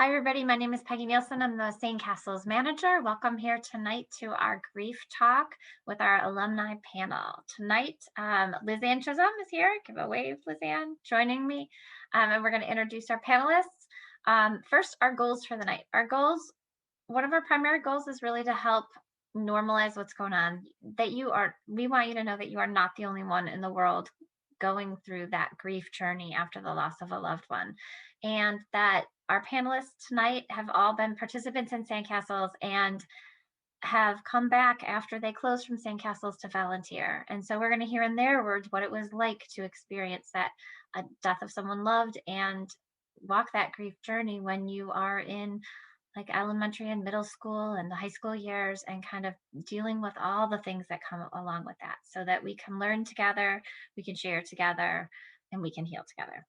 Hi, everybody. My name is Peggy Nielsen. I'm the SandCastles manager. Welcome here tonight to our grief talk with our alumni panel. Tonight, Lizanne Chisholm is here. Give a wave, Lizanne, joining me. And we're going to introduce our panelists. First, our goals for the night. One of our primary goals is really to help normalize what's going on. We want you to know that you are not the only one in the world going through that grief journey after the loss of a loved one. And that our panelists tonight have all been participants in SandCastles and have come back after they closed from SandCastles to volunteer. And so we're going to hear in their words what it was like to experience that a death of someone loved and walk that grief journey when you are in like elementary and middle school and the high school years and kind of dealing with all the things that come along with that so that we can learn together, we can share together, and we can heal together.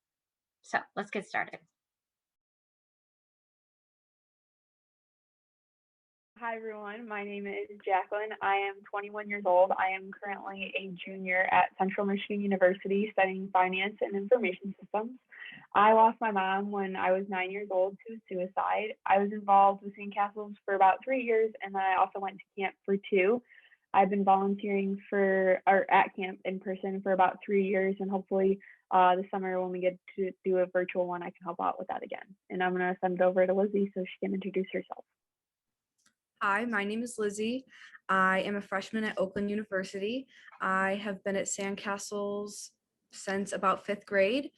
So let's get started. Hi everyone, my name is Jacqueline. I am 21 years old. I am currently a junior at Central Michigan University studying finance and information systems. I lost my mom when I was 9 years old to suicide. I was involved with SandCastles for about 3 years, and then I also went to camp for 2. I've been volunteering at camp in person for about 3 years, and hopefully this summer when we get to do a virtual one, I can help out with that again. And I'm going to send it over to Lizzie so she can introduce herself. Hi, my name is Lizzie. I am a freshman at Oakland University. I have been at SandCastles since about 5th grade,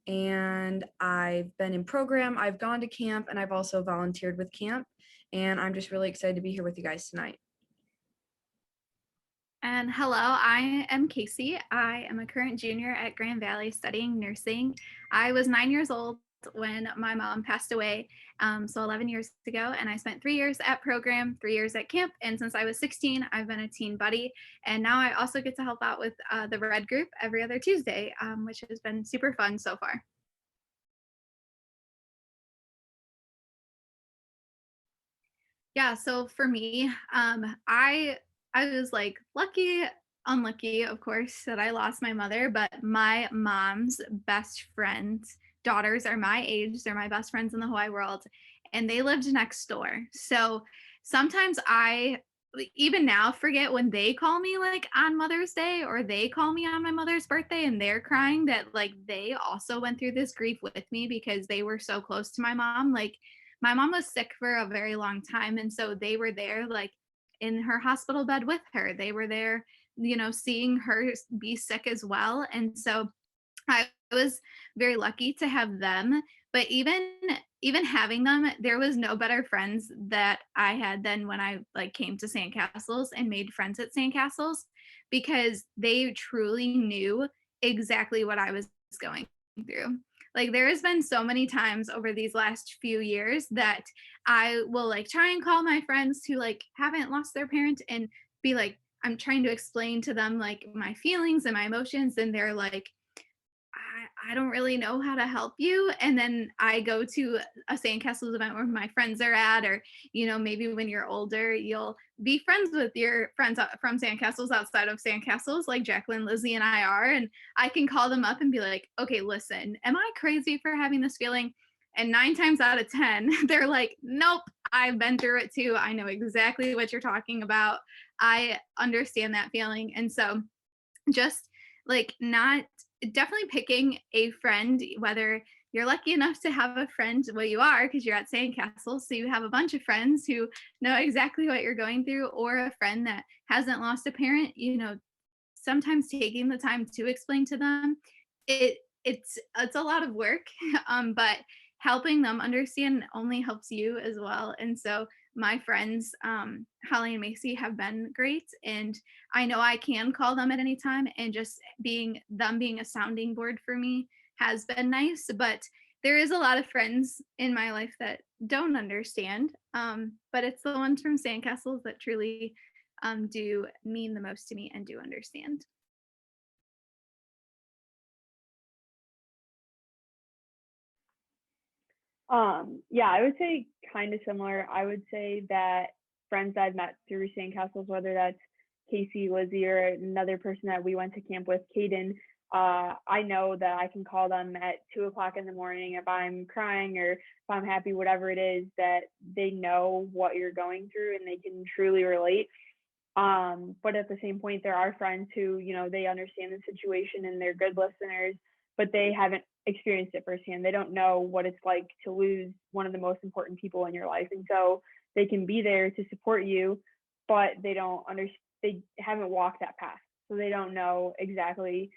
and I've been in program, I've gone to camp, and I've also volunteered with camp, and I'm just really excited to be here with you guys tonight. And hello, I am Casey. I am a current junior at Grand Valley studying nursing. I was 9 years old when my mom passed away, so 11 years ago, and I spent 3 years at program, 3 years at camp, and since I was 16, I've been a teen buddy, and now I also get to help out with the Red Group every other Tuesday, which has been super fun so far. Yeah, so for me, I was like unlucky, of course, that I lost my mother, but my mom's best friends' daughters are my age. They're my best friends in the whole wide world, and they lived next door. So sometimes I even now forget when they call me like on Mother's Day or they call me on my mother's birthday and they're crying that like they also went through this grief with me because they were so close to my mom. Like my mom was sick for a very long time, and so they were there like in her hospital bed with her. They were there, seeing her be sick as well. And so I was very lucky to have them, but even having them, there was no better friends that I had than when I like came to SandCastles and made friends at SandCastles, because they truly knew exactly what I was going through. Like there has been so many times over these last few years that I will like try and call my friends who like haven't lost their parent and be like, I'm trying to explain to them like my feelings and my emotions, and they're like, I don't really know how to help you. And then I go to a SandCastles event where my friends are at, or, maybe when you're older, you'll be friends with your friends from SandCastles outside of SandCastles, like Jacqueline, Lizzie, and I are. And I can call them up and be like, okay, listen, am I crazy for having this feeling? And 9 times out of 10, they're like, nope, I've been through it too. I know exactly what you're talking about. I understand that feeling. And so just like not definitely picking a friend, whether you're lucky enough to have a friend, well, you are because you're at SandCastles, so you have a bunch of friends who know exactly what you're going through, or a friend that hasn't lost a parent, sometimes taking the time to explain to them, it's a lot of work, but helping them understand only helps you as well. And so my friends, Holly and Macy, have been great, and I know I can call them at any time, and just being a sounding board for me has been nice. But there is a lot of friends in my life that don't understand, but it's the ones from SandCastles that truly do mean the most to me and do understand. Yeah, I would say kind of similar. I would say that friends I've met through SandCastles, whether that's Casey, Lizzie, or another person that we went to camp with, Caden, I know that I can call them at 2 o'clock in the morning if I'm crying or if I'm happy, whatever it is, that they know what you're going through and they can truly relate. But at the same point, there are friends who, they understand the situation and they're good listeners, but they haven't experienced it firsthand. They don't know what it's like to lose one of the most important people in your life. And so they can be there to support you, but they don't understand, they haven't walked that path. So they don't know exactly,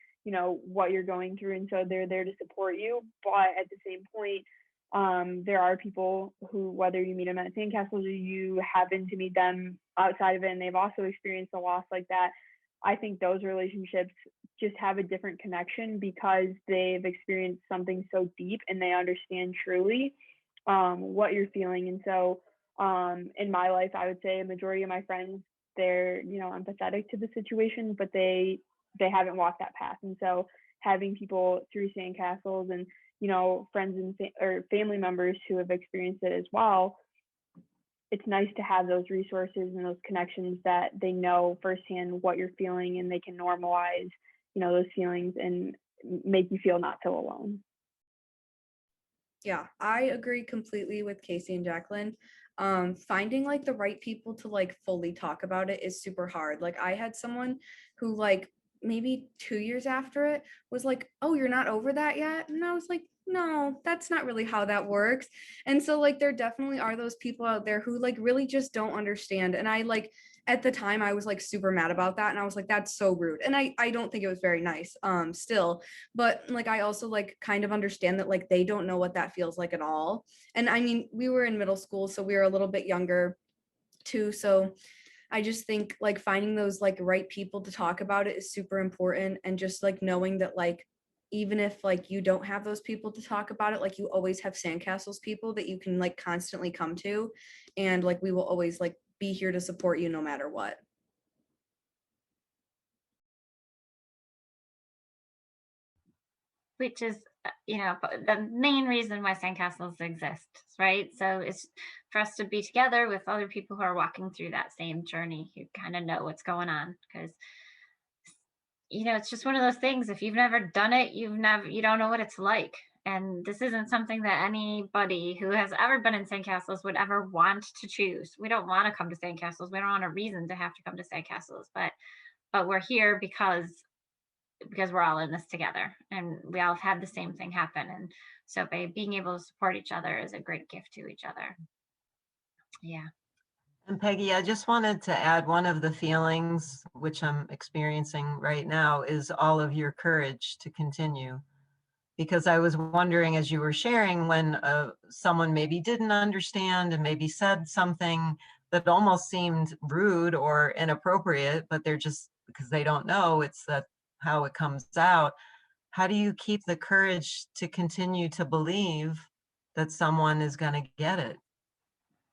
what you're going through. And so they're there to support you. But at the same point, there are people who, whether you meet them at SandCastles or you happen to meet them outside of it, and they've also experienced a loss like that, I think those relationships just have a different connection because they've experienced something so deep and they understand truly what you're feeling. And so in my life, I would say a majority of my friends, they're, empathetic to the situation, but they haven't walked that path. And so having people through SandCastles and friends and or family members who have experienced it as well, it's nice to have those resources and those connections that they know firsthand what you're feeling and they can normalize, those feelings and make you feel not so alone. Yeah, I agree completely with Casey and Jacqueline. Finding like the right people to like fully talk about it is super hard. Like I had someone who like maybe 2 years after it was like, "Oh, you're not over that yet?" And I was like, "No, that's not really how that works." And so like there definitely are those people out there who like really just don't understand. And I like at the time I was like super mad about that and I was like, "That's so rude." And I don't think it was very nice still, but like I also like kind of understand that like they don't know what that feels like at all. And I mean, we were in middle school, so we were a little bit younger too. So I just think like finding those like right people to talk about it is super important. And just like knowing that like even if like you don't have those people to talk about it, like you always have SandCastles people that you can like constantly come to. And like we will always like be here to support you no matter what. Which is, the main reason why SandCastles exists, right? So it's for us to be together with other people who are walking through that same journey, who kind of know what's going on. Because, it's just one of those things. If you've never done it, you don't know what it's like. And this isn't something that anybody who has ever been in SandCastles would ever want to choose. We don't want to come to SandCastles. We don't want a reason to have to come to SandCastles, but we're here because we're all in this together and we all have had the same thing happen. And so by being able to support each other is a great gift to each other. Yeah. And Peggy, I just wanted to add one of the feelings which I'm experiencing right now is all of your courage to continue. Because I was wondering as you were sharing when someone maybe didn't understand and maybe said something that almost seemed rude or inappropriate, but they're just, because they don't know, it's that how it comes out. How do you keep the courage to continue to believe that someone is going to get it?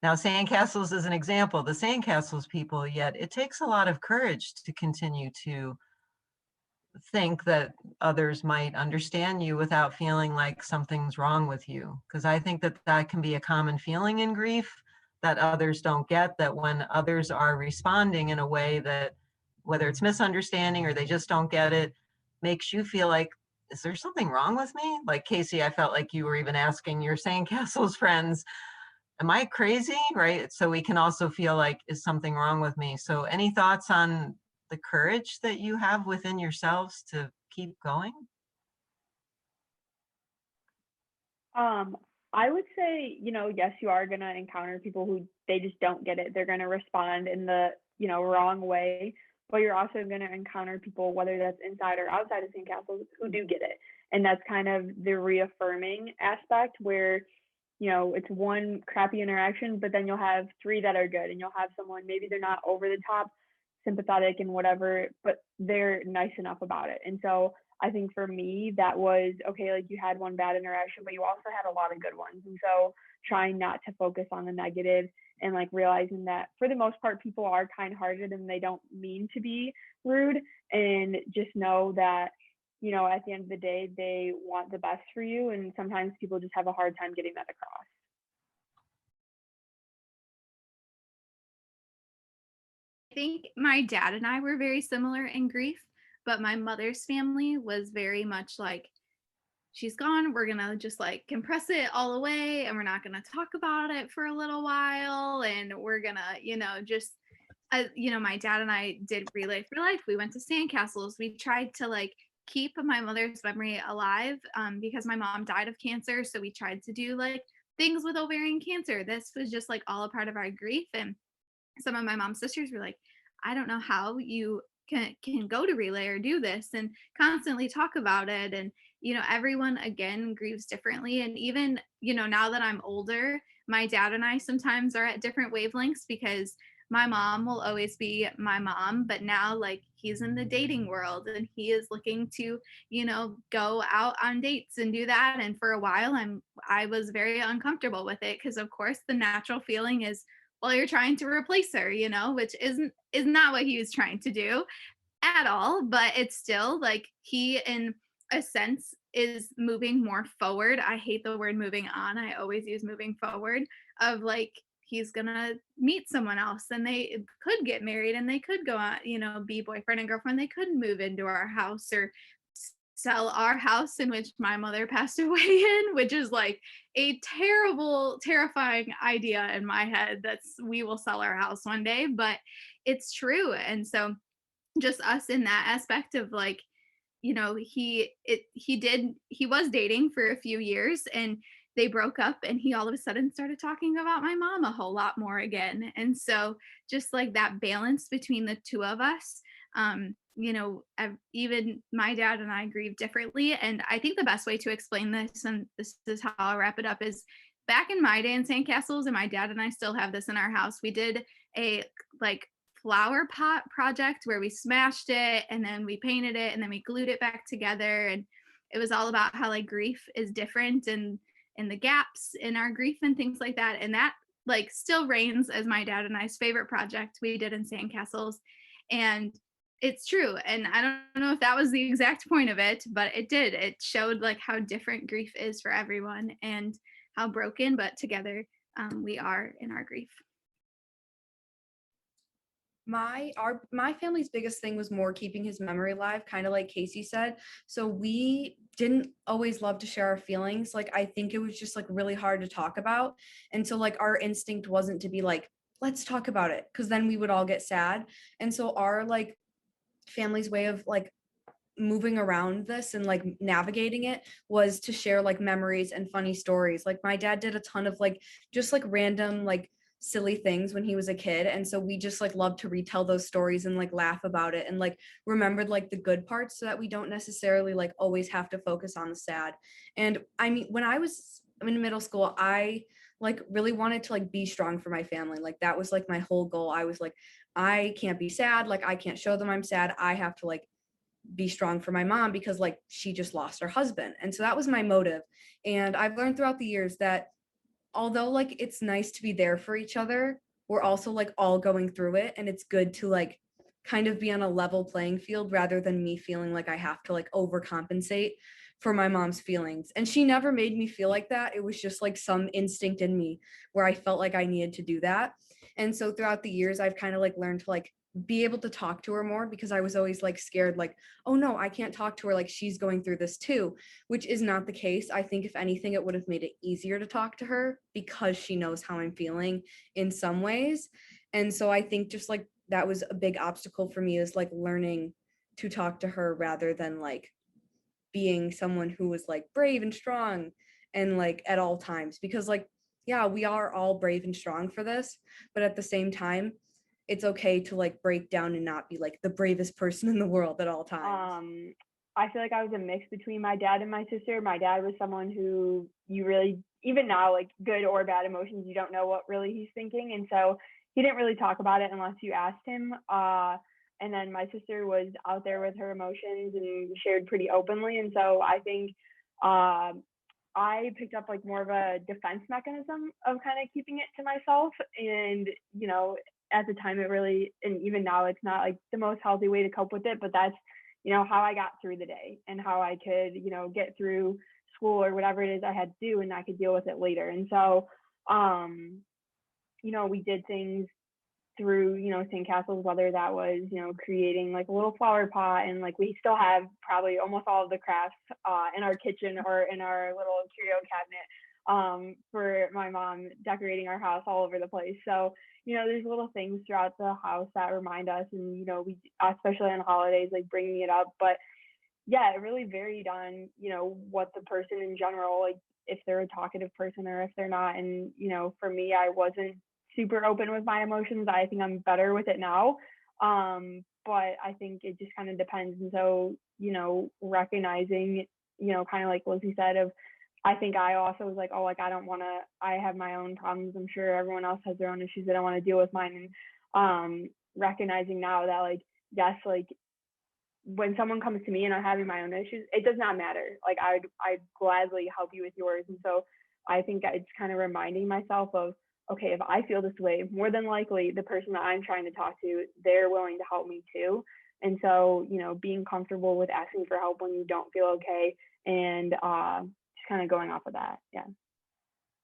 Now, SandCastles is an example, the SandCastles people, yet it takes a lot of courage to continue to think that others might understand you without feeling like something's wrong with you. Because I think that that can be a common feeling in grief that others don't get, that when others are responding in a way that, whether it's misunderstanding or they just don't get it, makes you feel like, is there something wrong with me? Like Casey, I felt like you were even asking your SandCastles friends, am I crazy? Right? So we can also feel like, is something wrong with me? So any thoughts on the courage that you have within yourselves to keep going? I would say, yes, you are going to encounter people who they just don't get it. They're going to respond in the, wrong way, but you're also going to encounter people, whether that's inside or outside of SandCastles, who do get it. And that's kind of the reaffirming aspect where, it's one crappy interaction, but then you'll have three that are good, and you'll have someone, maybe they're not over the top sympathetic and whatever, but they're nice enough about it. And so I think for me, that was okay. Like you had one bad interaction, but you also had a lot of good ones. And so trying not to focus on the negative and like realizing that for the most part, people are kind-hearted and they don't mean to be rude, and just know that, at the end of the day, they want the best for you. And sometimes people just have a hard time getting that across. I think my dad and I were very similar in grief, but my mother's family was very much like, she's gone, we're gonna just like compress it all away and we're not gonna talk about it for a little while, and we're gonna, just my dad and I did Relay for Life. We went to SandCastles. We tried to like keep my mother's memory alive, because my mom died of cancer. So we tried to do like things with ovarian cancer. This was just like all a part of our grief. And some of my mom's sisters were like, I don't know how you can go to Relay or do this and constantly talk about it. And everyone again grieves differently. And even now that I'm older, my dad and I sometimes are at different wavelengths, because my mom will always be my mom, but now like he's in the dating world and he is looking to go out on dates and do that. And for a while I was very uncomfortable with it, because of course the natural feeling is, well, you're trying to replace her, which is not what he was trying to do at all. But it's still like he in a sense is moving more forward. I hate the word moving on. I always use moving forward, of like he's gonna meet someone else and they could get married and they could go on, be boyfriend and girlfriend. They could move into our house or sell our house in which my mother passed away in, which is like a terrible, terrifying idea in my head. That's, we will sell our house one day, but it's true. And so just us in that aspect of like, he was dating for a few years and they broke up, and he all of a sudden started talking about my mom a whole lot more again. And so just like that balance between the two of us, even my dad and I grieve differently. And I think the best way to explain this, and this is how I'll wrap it up, is back in my day in SandCastles, and my dad and I still have this in our house, we did a like flower pot project where we smashed it and then we painted it and then we glued it back together. And it was all about how like grief is different and the gaps in our grief and things like that. And that like still reigns as my dad and I's favorite project we did in SandCastles. And it's true. And I don't know if that was the exact point of it, but it did. It showed like how different grief is for everyone and how broken, but together we are in our grief. My family's biggest thing was more keeping his memory alive, kind of like Casey said. So we didn't always love to share our feelings. Like I think it was just like really hard to talk about. And so like our instinct wasn't to be like, let's talk about it, because then we would all get sad. And so our like family's way of like moving around this and like navigating it was to share like memories and funny stories. Like my dad did a ton of like just like random like silly things when he was a kid, and so we just like loved to retell those stories and like laugh about it and like remembered like the good parts, so that we don't necessarily like always have to focus on the sad. And I mean, when I was in middle school, I like really wanted to like be strong for my family. Like that was like my whole goal. I was like, I can't be sad, like I can't show them I'm sad. I have to like be strong for my mom because like she just lost her husband. And so that was my motive. And I've learned throughout the years that although like it's nice to be there for each other, we're also like all going through it, and it's good to like kind of be on a level playing field rather than me feeling like I have to like overcompensate for my mom's feelings. And she never made me feel like that. It was just like some instinct in me where I felt like I needed to do that. And so throughout the years I've kind of like learned to like be able to talk to her more, because I was always like scared, like, oh no, I can't talk to her, like she's going through this too, which is not the case. I think if anything, it would have made it easier to talk to her because she knows how I'm feeling in some ways. And so I think just like that was a big obstacle for me, is like learning to talk to her rather than like being someone who was like brave and strong and like at all times, because like, yeah, we are all brave and strong for this, but at the same time, it's okay to like break down and not be like the bravest person in the world at all times. I feel like I was a mix between my dad and my sister. My dad was someone who you really, even now, like good or bad emotions, you don't know what really he's thinking. And so he didn't really talk about it unless you asked him. And then my sister was out there with her emotions and shared pretty openly. And so I think I picked up like more of a defense mechanism of kind of keeping it to myself. And, at the time it really, and even now it's not like the most healthy way to cope with it, but that's, how I got through the day and how I could, get through school or whatever it is I had to do, and I could deal with it later. And so, we did things through, SandCastles, whether that was, creating like a little flower pot, and like we still have probably almost all of the crafts in our kitchen or in our little curio cabinet for my mom decorating our house all over the place. So, there's little things throughout the house that remind us, and, we, especially on holidays, like bringing it up. But yeah, it really varied on, what the person in general, like if they're a talkative person or if they're not. And, for me, I wasn't super open with my emotions. I think I'm better with it now. But I think it just kind of depends. And so, recognizing, kind of like Lizzie said, I think I also was like, oh, like, I have my own problems. I'm sure everyone else has their own issues. I don't want to deal with mine. And recognizing now that, like, yes, like, when someone comes to me and I'm having my own issues, it does not matter. Like, I'd gladly help you with yours. And so I think it's kind of reminding myself of, okay, if I feel this way, more than likely the person that I'm trying to talk to, they're willing to help me too. And so, being comfortable with asking for help when you don't feel okay, and just kind of going off of that. Yeah.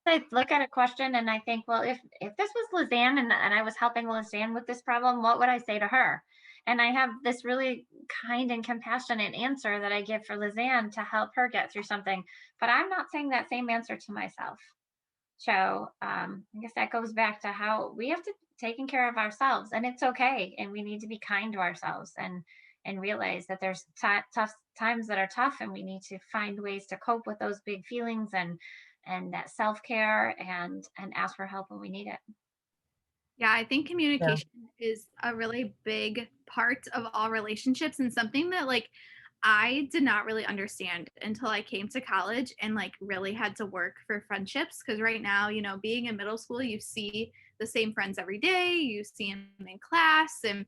I look at a question and I think, well, if this was Lizanne and I was helping Lizanne with this problem, what would I say to her? And I have this really kind and compassionate answer that I give for Lizanne to help her get through something. But I'm not saying that same answer to myself. So I guess that goes back to how we have to taking care of ourselves, and it's okay, and we need to be kind to ourselves and realize that there's tough times that are tough, and we need to find ways to cope with those big feelings and that self-care and ask for help when we need it. Yeah, I think Yeah. communication is a really big part of all relationships, and something that like I did not really understand until I came to college and like really had to work for friendships. Because right now, being in middle school, you see the same friends every day, you see them in class, and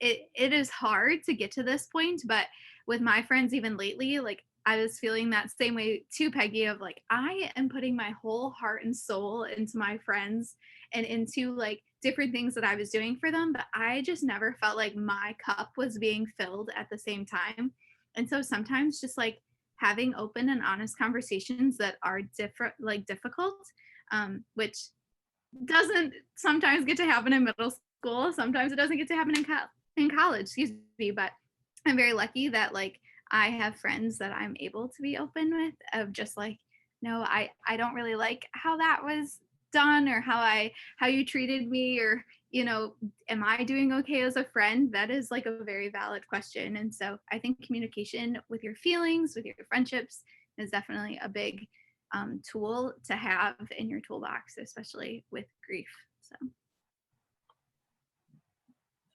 it is hard to get to this point. But with my friends, even lately, like I was feeling that same way too, Peggy, of like I am putting my whole heart and soul into my friends and into like different things that I was doing for them, but I just never felt like my cup was being filled at the same time. And so sometimes just like having open and honest conversations that are different, like difficult, which doesn't sometimes get to happen in middle school. Sometimes it doesn't get to happen in college, excuse me. But I'm very lucky that like I have friends that I'm able to be open with, of just like, no, I don't really like how that was done, or how you treated me, or am I doing okay as a friend? That is like a very valid question. And so I think communication with your feelings, with your friendships, is definitely a big tool to have in your toolbox, especially with grief. So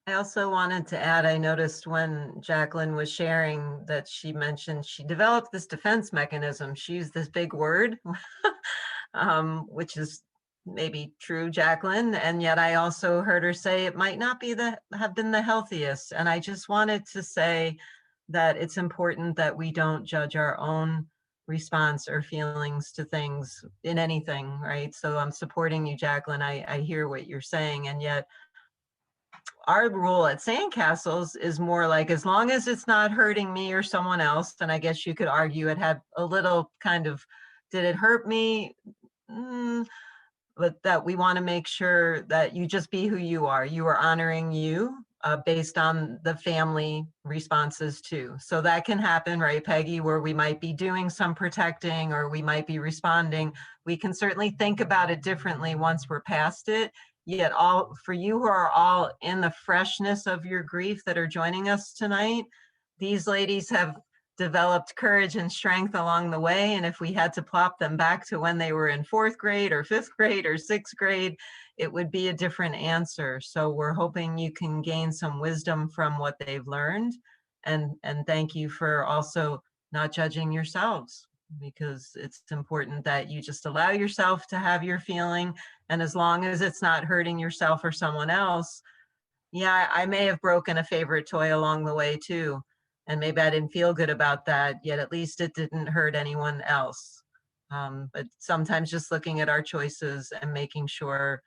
I also wanted to add, I noticed when Jacqueline was sharing that she mentioned she developed this defense mechanism. She used this big word, which is maybe true, Jacqueline. And yet I also heard her say it might not be have been the healthiest. And I just wanted to say that it's important that we don't judge our own response or feelings to things in anything, right? So I'm supporting you, Jacqueline. I hear what you're saying. And yet our rule at SandCastles is more like, as long as it's not hurting me or someone else, and I guess you could argue it had a little kind of, did it hurt me? But that we want to make sure that you just be who you are. You are honoring you based on the family responses too. So that can happen, right, Peggy, where we might be doing some protecting or we might be responding. We can certainly think about it differently once we're past it. Yet all for you who are all in the freshness of your grief that are joining us tonight, these ladies have developed courage and strength along the way. And if we had to plop them back to when they were in 4th grade or 5th grade or 6th grade, it would be a different answer. So we're hoping you can gain some wisdom from what they've learned. And thank you for also not judging yourselves, because it's important that you just allow yourself to have your feeling. And as long as it's not hurting yourself or someone else, yeah, I may have broken a favorite toy along the way too. And maybe I didn't feel good about that, yet at least it didn't hurt anyone else. But sometimes just looking at our choices and making sure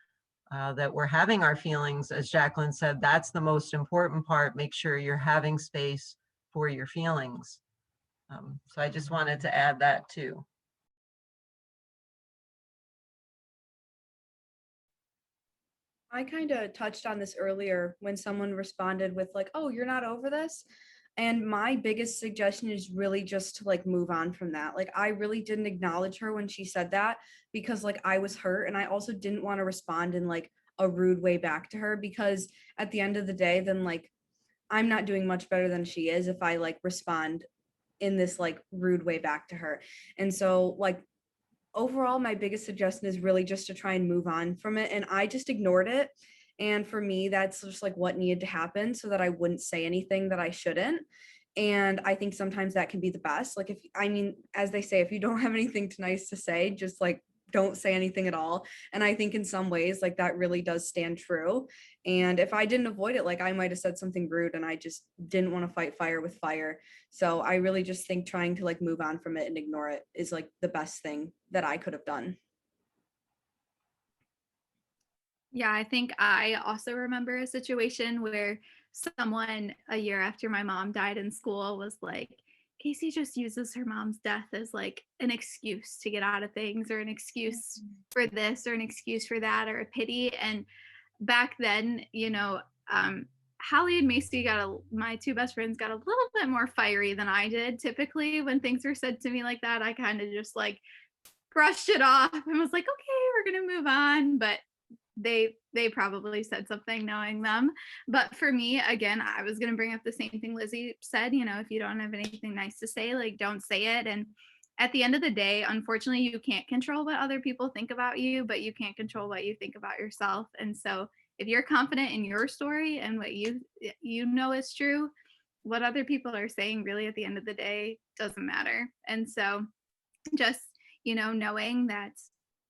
that we're having our feelings, as Jacqueline said, that's the most important part. Make sure you're having space for your feelings. So I just wanted to add that too. I kind of touched on this earlier when someone responded with like, oh, you're not over this. And my biggest suggestion is really just to like move on from that. Like I really didn't acknowledge her when she said that because like I was hurt, and I also didn't want to respond in like a rude way back to her, because at the end of the day, then like I'm not doing much better than she is if I like respond in this like rude way back to her. And so like overall, my biggest suggestion is really just to try and move on from it. And I just ignored it. And for me, that's just like what needed to happen so that I wouldn't say anything that I shouldn't. And I think sometimes that can be the best. Like, if, I mean, as they say, if you don't have anything nice to say, just like don't say anything at all. And I think in some ways, like that really does stand true. And if I didn't avoid it, like I might have said something rude, and I just didn't want to fight fire with fire. So I really just think trying to like move on from it and ignore it is like the best thing that I could have done. Yeah, I think I also remember a situation where someone a year after my mom died in school was like, Casey just uses her mom's death as like an excuse to get out of things, or an excuse for this, or an excuse for that, or a pity. And back then, Hallie and Macy my two best friends got a little bit more fiery than I did. Typically, when things were said to me like that, I kind of just like brushed it off and was like, okay, we're going to move on. But they probably said something knowing them. But for me, again, I was going to bring up the same thing Lizzie said, if you don't have anything nice to say, like don't say it. And at the end of the day, unfortunately, you can't control what other people think about you, but you can't control what you think about yourself. And so if you're confident in your story and what you know is true, what other people are saying really at the end of the day doesn't matter. And so just, knowing that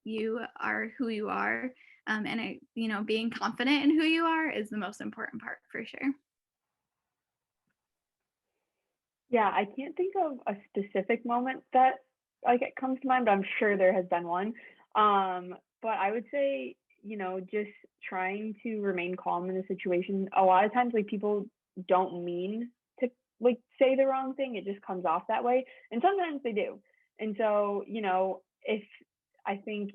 you are who you are, and being confident in who you are is the most important part for sure. Yeah, I can't think of a specific moment that like it comes to mind, but I'm sure there has been one. But I would say, just trying to remain calm in a situation. A lot of times, like people don't mean to like say the wrong thing. It just comes off that way, and sometimes they do. And so, if I think,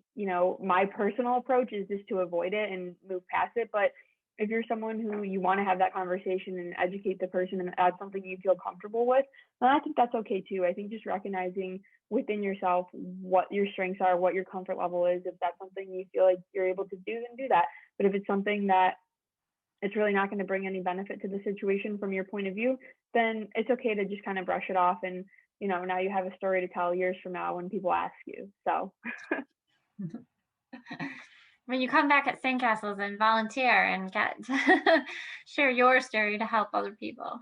my personal approach is just to avoid it and move past it. But if you're someone who you want to have that conversation and educate the person and add something you feel comfortable with, then I think that's okay too. I think just recognizing within yourself what your strengths are, what your comfort level is. If that's something you feel like you're able to do, then do that. But if it's something that it's really not going to bring any benefit to the situation from your point of view, then it's okay to just kind of brush it off. And, now you have a story to tell years from now when people ask you. So. When you come back at SandCastles and volunteer and get to share your story to help other people.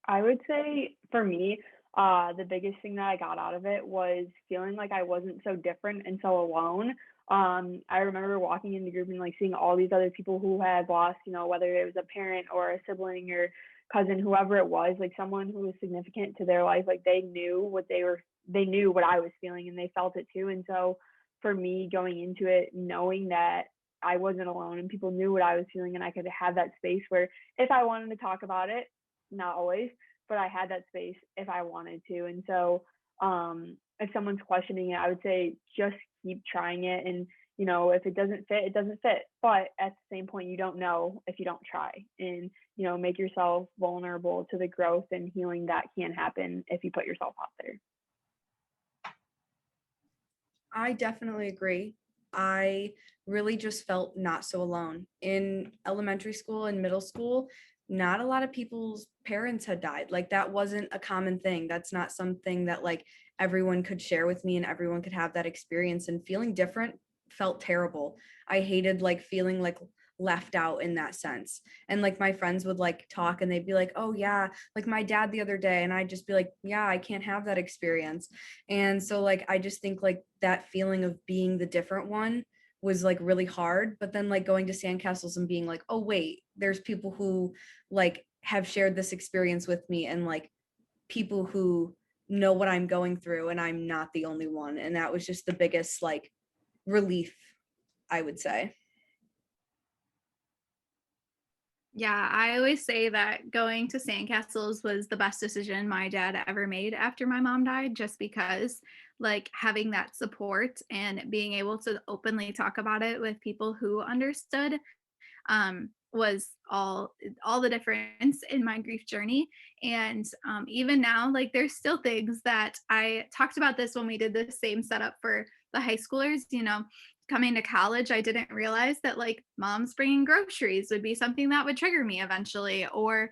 I would say for me, the biggest thing that I got out of it was feeling like I wasn't so different and so alone. I remember walking in the group and like seeing all these other people who had lost, whether it was a parent or a sibling or cousin, whoever it was, like someone who was significant to their life, like they knew what I was feeling and they felt it too. And so for me going into it, knowing that I wasn't alone and people knew what I was feeling, and I could have that space where if I wanted to talk about it, not always, but I had that space if I wanted to. And so if someone's questioning it, I would say just keep trying it. And, if it doesn't fit, it doesn't fit. But at the same point, you don't know if you don't try. And, make yourself vulnerable to the growth and healing that can happen if you put yourself out there. I definitely agree. I really just felt not so alone. In elementary school and middle school, not a lot of people's parents had died. Like that wasn't a common thing. That's not something that like everyone could share with me and everyone could have that experience. And feeling different felt terrible. I hated like feeling like left out in that sense. And like my friends would like talk and they'd be like, oh yeah, like my dad the other day. And I'd just be like, yeah, I can't have that experience. And so like I just think like that feeling of being the different one was like really hard. But then like going to SandCastles and being like, oh wait, there's people who like have shared this experience with me, and like people who know what I'm going through, and I'm not the only one. And that was just the biggest like relief, I would say. Yeah, I always say that going to SandCastles was the best decision my dad ever made after my mom died, just because like having that support and being able to openly talk about it with people who understood was all the difference in my grief journey. And even now, like there's still things that I talked about this when we did the same setup for the high schoolers. Coming to college, I didn't realize that like moms bringing groceries would be something that would trigger me eventually, or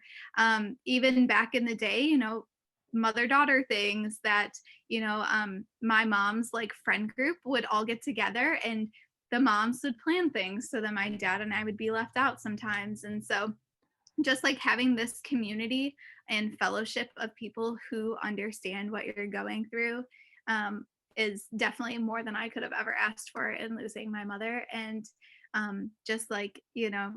even back in the day, mother daughter things that my mom's like friend group would all get together, and the moms would plan things so that my dad and I would be left out sometimes. And so just like having this community and fellowship of people who understand what you're going through is definitely more than I could have ever asked for in losing my mother. And just like, yeah.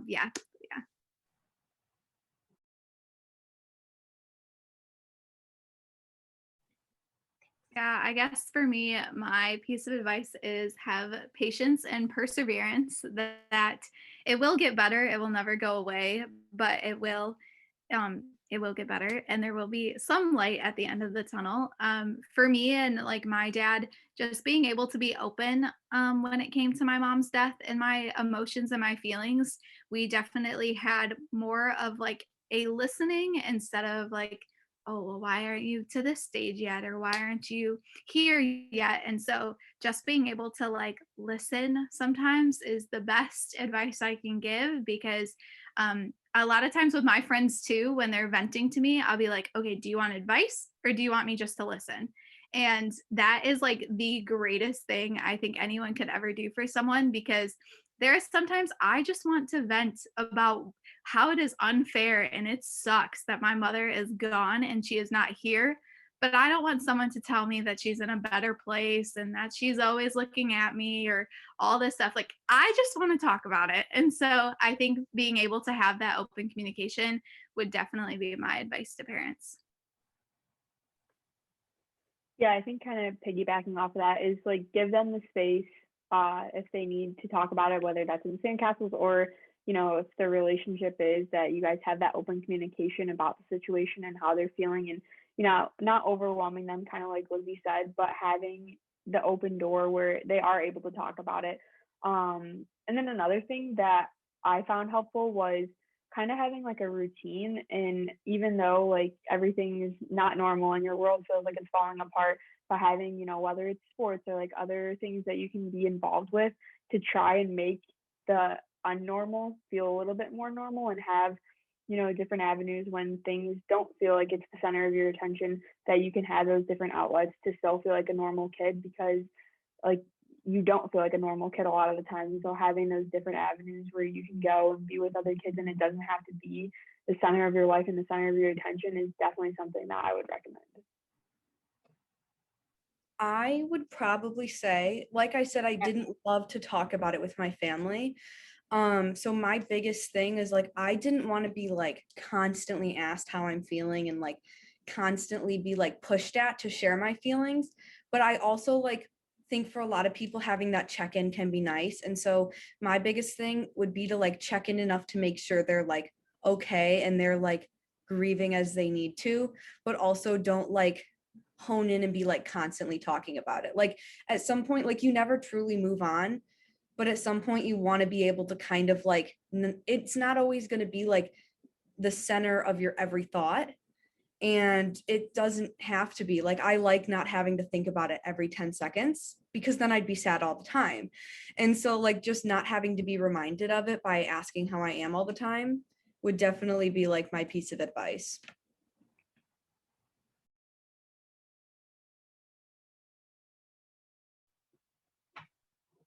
Yeah, I guess for me, my piece of advice is have patience and perseverance, that it will get better. It will never go away, but it will get better, and there will be some light at the end of the tunnel. For me and like my dad, just being able to be open when it came to my mom's death and my emotions and my feelings, we definitely had more of like a listening instead of like, oh, well, why aren't you to this stage yet? Or why aren't you here yet? And so just being able to like listen sometimes is the best advice I can give, because a lot of times with my friends too, when they're venting to me, I'll be like, okay, do you want advice or do you want me just to listen? And that is like the greatest thing I think anyone could ever do for someone, because there's sometimes I just want to vent about how it is unfair and it sucks that my mother is gone and she is not here. But I don't want someone to tell me that she's in a better place and that she's always looking at me or all this stuff. Like, I just want to talk about it. And so I think being able to have that open communication would definitely be my advice to parents. Yeah, I think kind of piggybacking off of that is like give them the space if they need to talk about it, whether that's in sandcastles or, if the relationship is that you guys have that open communication about the situation and how they're feeling, and, not overwhelming them, kind of like Lizzie said, but having the open door where they are able to talk about it. And then another thing that I found helpful was kind of having like a routine, and even though like everything is not normal and your world feels like it's falling apart, by having, whether it's sports or like other things that you can be involved with to try and make the unnormal feel a little bit more normal, and have, different avenues when things don't feel like it's the center of your attention, that you can have those different outlets to still feel like a normal kid, because like you don't feel like a normal kid a lot of the time. So having those different avenues where you can go and be with other kids and it doesn't have to be the center of your life and the center of your attention is definitely something that I would recommend. I would probably say, like I said, I didn't love to talk about it with my family. So my biggest thing is like I didn't want to be like constantly asked how I'm feeling and like constantly be like pushed at to share my feelings. But I also like think for a lot of people having that check-in can be nice. And so my biggest thing would be to like check in enough to make sure they're like okay and they're like grieving as they need to, but also don't like hone in and be like constantly talking about it. Like at some point, like you never truly move on, but at some point you want to be able to kind of like, it's not always going to be like the center of your every thought. And it doesn't have to be like, I like not having to think about it every 10 seconds because then I'd be sad all the time. And so like just not having to be reminded of it by asking how I am all the time would definitely be like my piece of advice.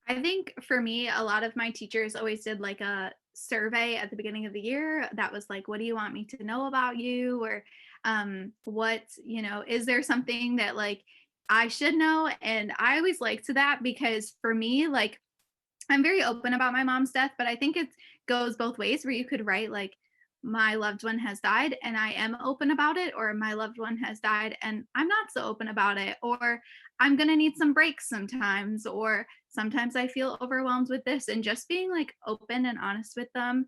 I think for me, a lot of my teachers always did like a survey at the beginning of the year that was like, what do you want me to know about you? Or what, is there something that like I should know? And I always liked that, because for me, like I'm very open about my mom's death, but I think it goes both ways, where you could write like, my loved one has died and I am open about it, or my loved one has died and I'm not so open about it, or I'm going to need some breaks sometimes, or sometimes I feel overwhelmed with this, and just being like open and honest with them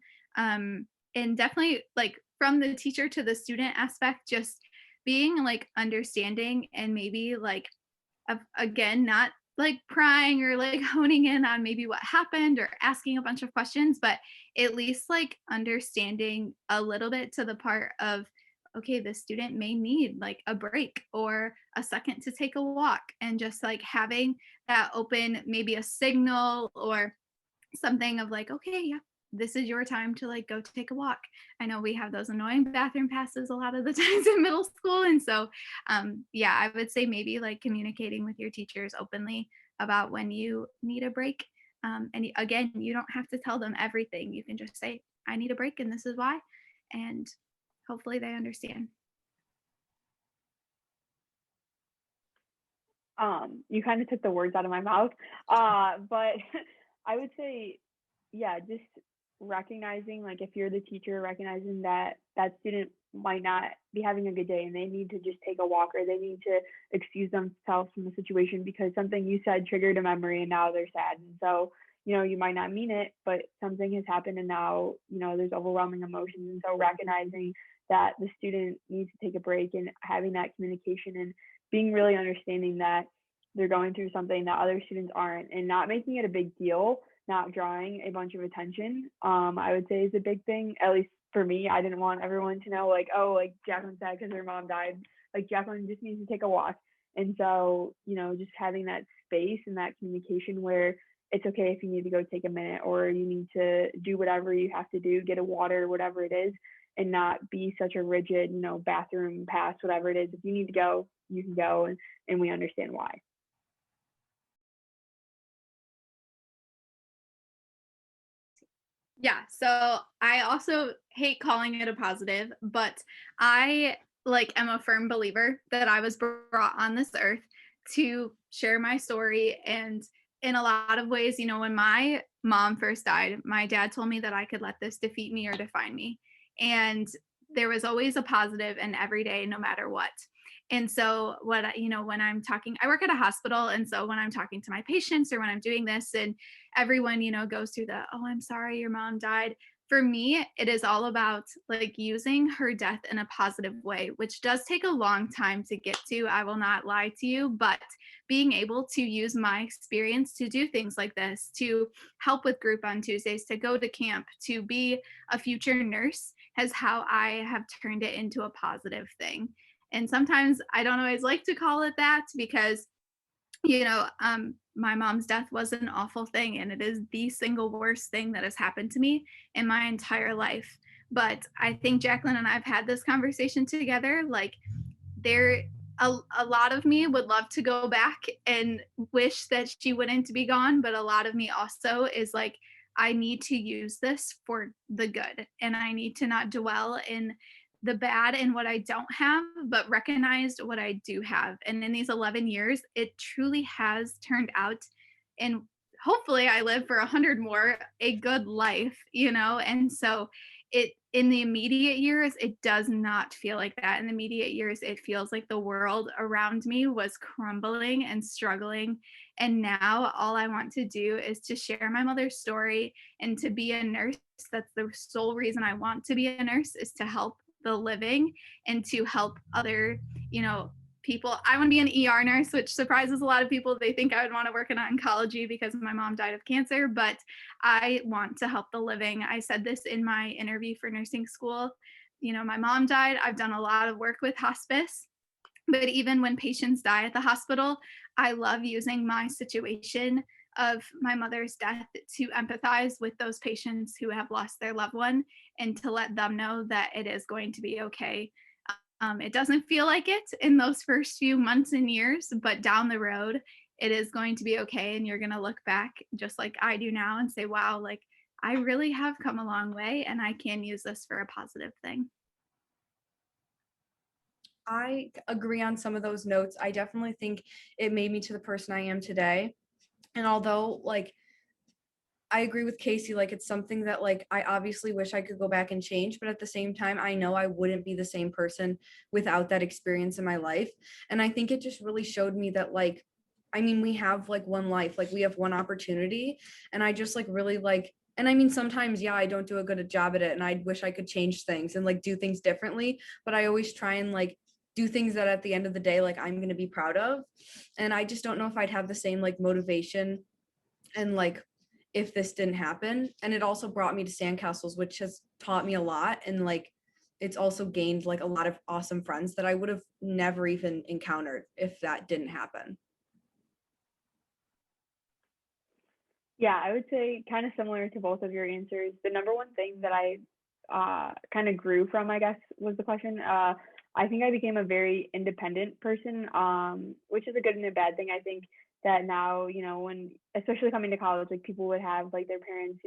and definitely like from the teacher to the student aspect, just being like understanding and maybe like again, not like prying or like honing in on maybe what happened or asking a bunch of questions, but at least like understanding a little bit to the part of, okay, the student may need like a break or a second to take a walk, and just like having that open, maybe a signal or something of like, okay, yeah, this is your time to like go take a walk. I know we have those annoying bathroom passes a lot of the times in middle school. And so, yeah, I would say maybe like communicating with your teachers openly about when you need a break. Again, you don't have to tell them everything. You can just say, I need a break and this is why. And hopefully they understand. You kind of took the words out of my mouth. But I would say, yeah, just recognizing, like, if you're the teacher, recognizing that that student might not be having a good day and they need to just take a walk, or they need to excuse themselves from the situation because something you said triggered a memory and now they're sad. And so, you might not mean it, but something has happened and now, there's overwhelming emotions. And so recognizing that the student needs to take a break and having that communication and being really understanding that they're going through something that other students aren't, and not making it a big deal, not drawing a bunch of attention, I would say is a big thing. At least for me, I didn't want everyone to know, like, oh, like Jacqueline said because her mom died. Like, Jacqueline just needs to take a walk. And so, just having that space and that communication where it's okay if you need to go take a minute, or you need to do whatever you have to do, get a water, whatever it is, and not be such a rigid, bathroom pass, whatever it is. If you need to go, you can go, and we understand why. Yeah, so I also hate calling it a positive, but I like am a firm believer that I was brought on this earth to share my story. And in a lot of ways, when my mom first died, my dad told me that I could let this defeat me or define me. And there was always a positive in every day, no matter what. And so when I'm talking, I work at a hospital. And so when I'm talking to my patients or when I'm doing this, and everyone, goes through the, oh, I'm sorry, your mom died. For me, it is all about like using her death in a positive way, which does take a long time to get to. I will not lie to you, but being able to use my experience to do things like this, to help with group on Tuesdays, to go to camp, to be a future nurse, has how I have turned it into a positive thing. And sometimes I don't always like to call it that because my mom's death was an awful thing, and it is the single worst thing that has happened to me in my entire life. But I think Jacqueline and I've had this conversation together. Like, there, a lot of me would love to go back and wish that she wouldn't be gone, but a lot of me also is like, I need to use this for the good, and I need to not dwell in the bad and what I don't have, but recognized what I do have. And in these 11 years, it truly has turned out, and hopefully I live for 100 more, a good life, And so in the immediate years, it does not feel like that. In the immediate years, it feels like the world around me was crumbling and struggling. And now all I want to do is to share my mother's story and to be a nurse. That's the sole reason I want to be a nurse, is to help the living and to help other, people. I want to be an ER nurse, which surprises a lot of people. They think I would want to work in oncology because my mom died of cancer, but I want to help the living. I said this in my interview for nursing school. My mom died. I've done a lot of work with hospice, but even when patients die at the hospital, I love using my situation of my mother's death to empathize with those patients who have lost their loved one, and to let them know that it is going to be okay. It doesn't feel like it in those first few months and years, but down the road, it is going to be okay. And you're going to look back just like I do now and say, wow, like I really have come a long way, and I can use this for a positive thing. I agree on some of those notes. I definitely think it made me to the person I am today. And although, like, I agree with Casey, like, it's something that, like, I obviously wish I could go back and change, but at the same time, I know I wouldn't be the same person without that experience in my life. And I think it just really showed me that, like, I mean, we have like one life, like we have one opportunity. And I just like really like And I mean, sometimes, yeah, I don't do a good job at it and I wish I could change things and like do things differently, but I always try and like do things that at the end of the day, like I'm going to be proud of. And I just don't know if I'd have the same like motivation and like if this didn't happen. And it also brought me to SandCastles, which has taught me a lot. And like, it's also gained like a lot of awesome friends that I would have never even encountered if that didn't happen. Yeah, I would say kind of similar to both of your answers. The number one thing that I kind of grew from, I guess, was the question. I think I became a very independent person, which is a good and a bad thing. I think that now, when especially coming to college, like people would have like their parents,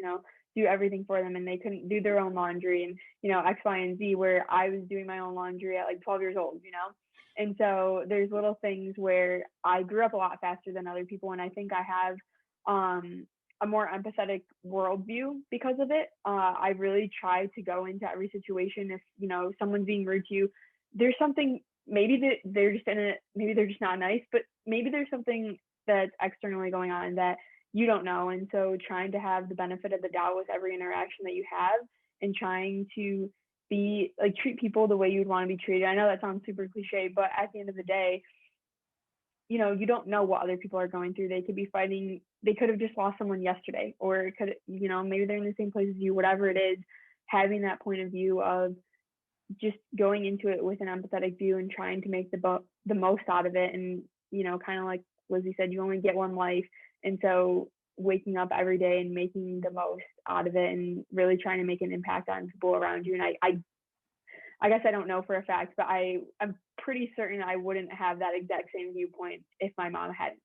do everything for them and they couldn't do their own laundry and, X, Y, and Z, where I was doing my own laundry at like 12 years old, And so there's little things where I grew up a lot faster than other people. And I think I have a more empathetic worldview because of it. I really try to go into every situation. If someone's being rude to you, there's something, maybe that they're just in it, maybe they're just not nice, but maybe there's something that's externally going on that you don't know. And so trying to have the benefit of the doubt with every interaction that you have and trying to be like treat people the way you'd want to be treated. I know that sounds super cliche, but at the end of the day, you don't know what other people are going through. They could be fighting, they could have just lost someone yesterday, or it could, maybe they're in the same place as you, whatever it is. Having that point of view of just going into it with an empathetic view and trying to make the most out of it. And, kind of like Lizzie said, you only get one life. And so waking up every day and making the most out of it and really trying to make an impact on people around you. And I guess I don't know for a fact, but I'm pretty certain I wouldn't have that exact same viewpoint if my mom hadn't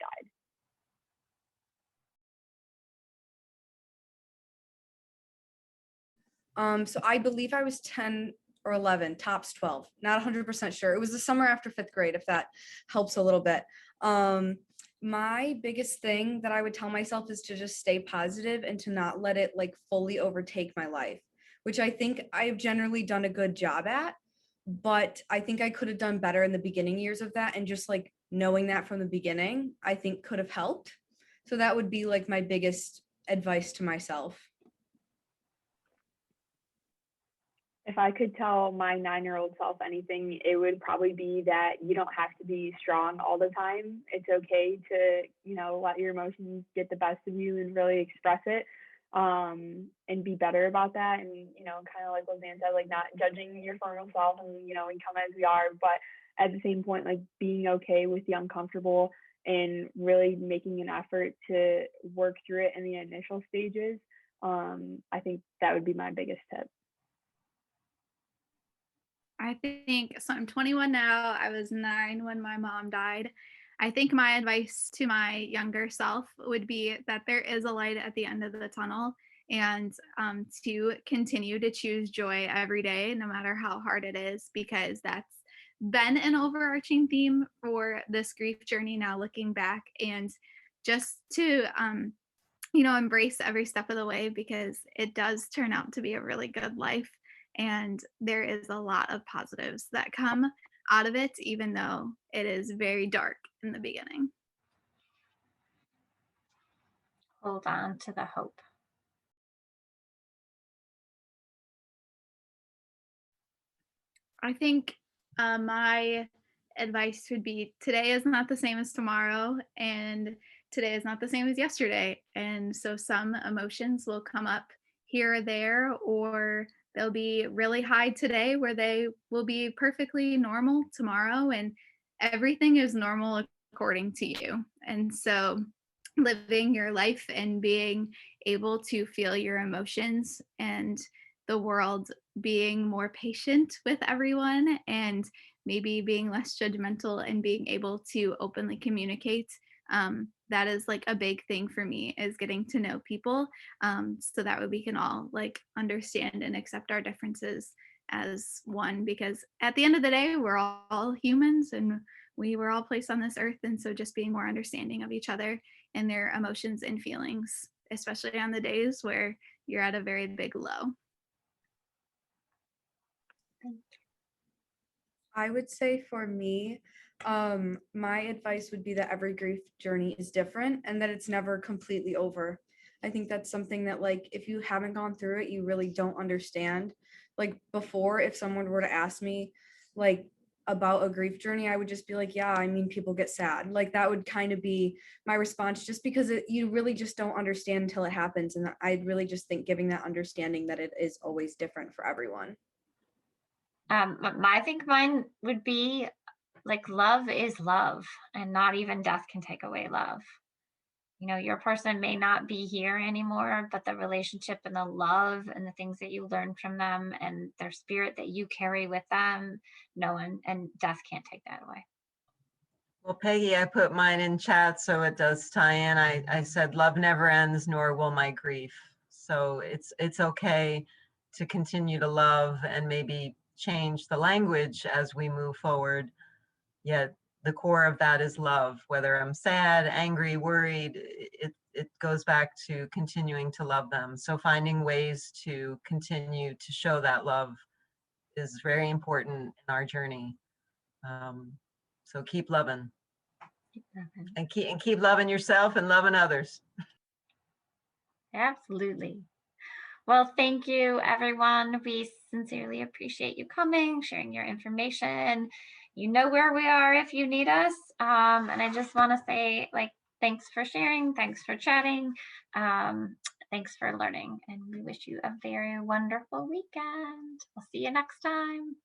died. So I believe I was 10 or 11, tops 12, not 100% sure. It was the summer after 5th grade, if that helps a little bit. My biggest thing that I would tell myself is to just stay positive and to not let it like fully overtake my life, which I think I've generally done a good job at, but I think I could have done better in the beginning years of that. And just like knowing that from the beginning, I think could have helped. So that would be like my biggest advice to myself. If I could tell my 9-year-old self anything, it would probably be that you don't have to be strong all the time. It's okay to, let your emotions get the best of you and really express it, and be better about that. And, kind of like Lizanne said, like not judging your former self and, we come as we are, but at the same point, like being okay with the uncomfortable and really making an effort to work through it in the initial stages. I think that would be my biggest tip. I think so. I'm 21 now. I was 9 when my mom died. I think my advice to my younger self would be that there is a light at the end of the tunnel, and to continue to choose joy every day, no matter how hard it is, because that's been an overarching theme for this grief journey now looking back, and just to embrace every step of the way, because it does turn out to be a really good life. And there is a lot of positives that come out of it, even though it is very dark in the beginning. Hold on to the hope. I think my advice would be today is not the same as tomorrow, and today is not the same as yesterday. And so some emotions will come up here or there, or they'll be really high today where they will be perfectly normal tomorrow, and everything is normal according to you. And so living your life and being able to feel your emotions, and the world being more patient with everyone, and maybe being less judgmental and being able to openly communicate. That is like a big thing for me, is getting to know people, so that way we can all like understand and accept our differences as one, because at the end of the day we're all humans and we were all placed on this earth. And so just being more understanding of each other and their emotions and feelings, especially on the days where you're at a very big low. I would say for me, my advice would be that every grief journey is different and that it's never completely over. I think that's something that, like, if you haven't gone through it, you really don't understand. Like before, if someone were to ask me like about a grief journey, I would just be like, yeah, I mean, people get sad. Like that would kind of be my response, just because you really just don't understand until it happens. And I really just think giving that understanding that it is always different for everyone. I think mine would be like, love is love, and not even death can take away love. You know, your person may not be here anymore, but the relationship and the love and the things that you learn from them and their spirit that you carry with them, no one, and death can't take that away. Well, Peggy, I put mine in chat, so it does tie in. I said, love never ends, nor will my grief. So it's okay to continue to love and maybe change the language as we move forward. Yet the core of that is love. Whether I'm sad, angry, worried, it goes back to continuing to love them. So finding ways to continue to show that love is very important in our journey. So keep loving. And keep loving yourself and loving others. Absolutely. Well, thank you, everyone. We sincerely appreciate you coming, sharing your information. You know where we are if you need us. And I just want to say, like, thanks for sharing. Thanks for chatting. Thanks for learning. And we wish you a very wonderful weekend. We'll see you next time.